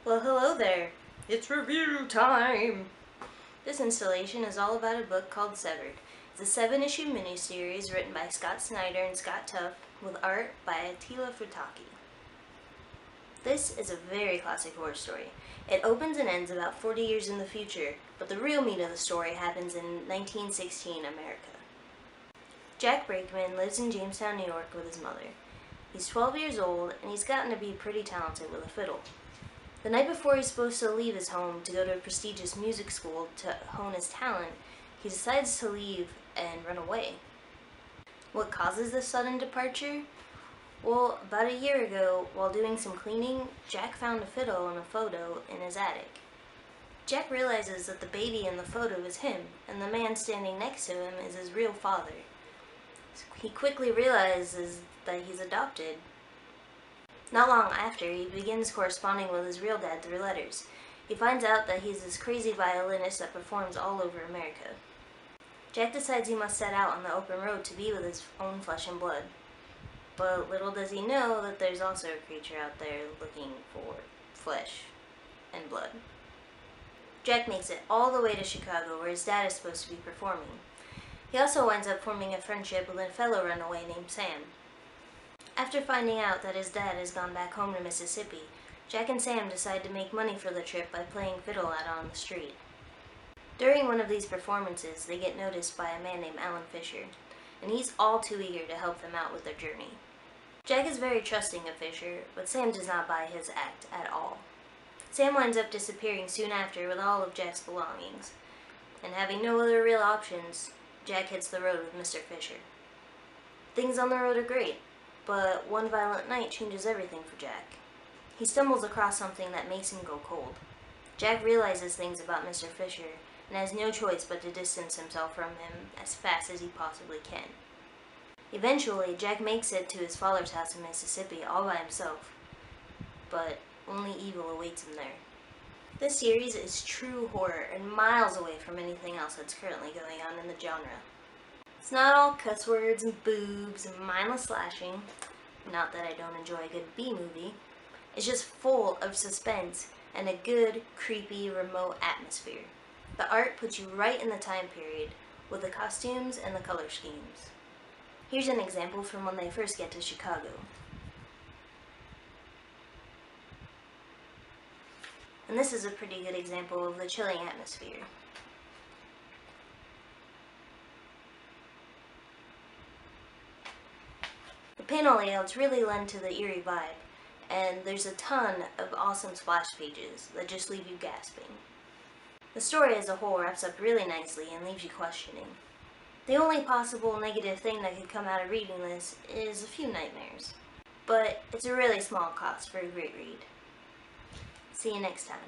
Well, hello there. It's review time. This installation is all about a book called Severed. It's a 7-issue miniseries written by Scott Snyder and Scott Tuff with art by Attila Futaki. This is a very classic horror story. It opens and ends about 40 years in the future, but the real meat of the story happens in 1916 America. Jack Brakeman lives in Jamestown, New York with his mother. He's 12 years old, and he's gotten to be pretty talented with a fiddle. The night before he's supposed to leave his home to go to a prestigious music school to hone his talent, he decides to leave and run away. What causes this sudden departure? Well, about a year ago, while doing some cleaning, Jack found a fiddle and a photo in his attic. Jack realizes that the baby in the photo is him, and the man standing next to him is his real father. He quickly realizes that he's adopted. Not long after, he begins corresponding with his real dad through letters. He finds out that he's this crazy violinist that performs all over America. Jack decides he must set out on the open road to be with his own flesh and blood. But little does he know that there's also a creature out there looking for flesh and blood. Jack makes it all the way to Chicago, where his dad is supposed to be performing. He also winds up forming a friendship with a fellow runaway named Sam. After finding out that his dad has gone back home to Mississippi, Jack and Sam decide to make money for the trip by playing fiddle out on the street. During one of these performances, they get noticed by a man named Alan Fisher, and he's all too eager to help them out with their journey. Jack is very trusting of Fisher, but Sam does not buy his act at all. Sam winds up disappearing soon after with all of Jack's belongings, and having no other real options, Jack hits the road with Mr. Fisher. Things on the road are great, but one violent night changes everything for Jack. He stumbles across something that makes him go cold. Jack realizes things about Mr. Fisher and has no choice but to distance himself from him as fast as he possibly can. Eventually, Jack makes it to his father's house in Mississippi all by himself, but only evil awaits him there. This series is true horror and miles away from anything else that's currently going on in the genre. It's not all cuss words and boobs and mindless slashing, not that I don't enjoy a good B-movie. It's just full of suspense and a good, creepy, remote atmosphere. The art puts you right in the time period with the costumes and the color schemes. Here's an example from when they first get to Chicago. And this is a pretty good example of the chilling atmosphere. The panel layouts really lend to the eerie vibe, and there's a ton of awesome splash pages that just leave you gasping. The story as a whole wraps up really nicely and leaves you questioning. The only possible negative thing that could come out of reading this is a few nightmares, but it's a really small cost for a great read. See you next time.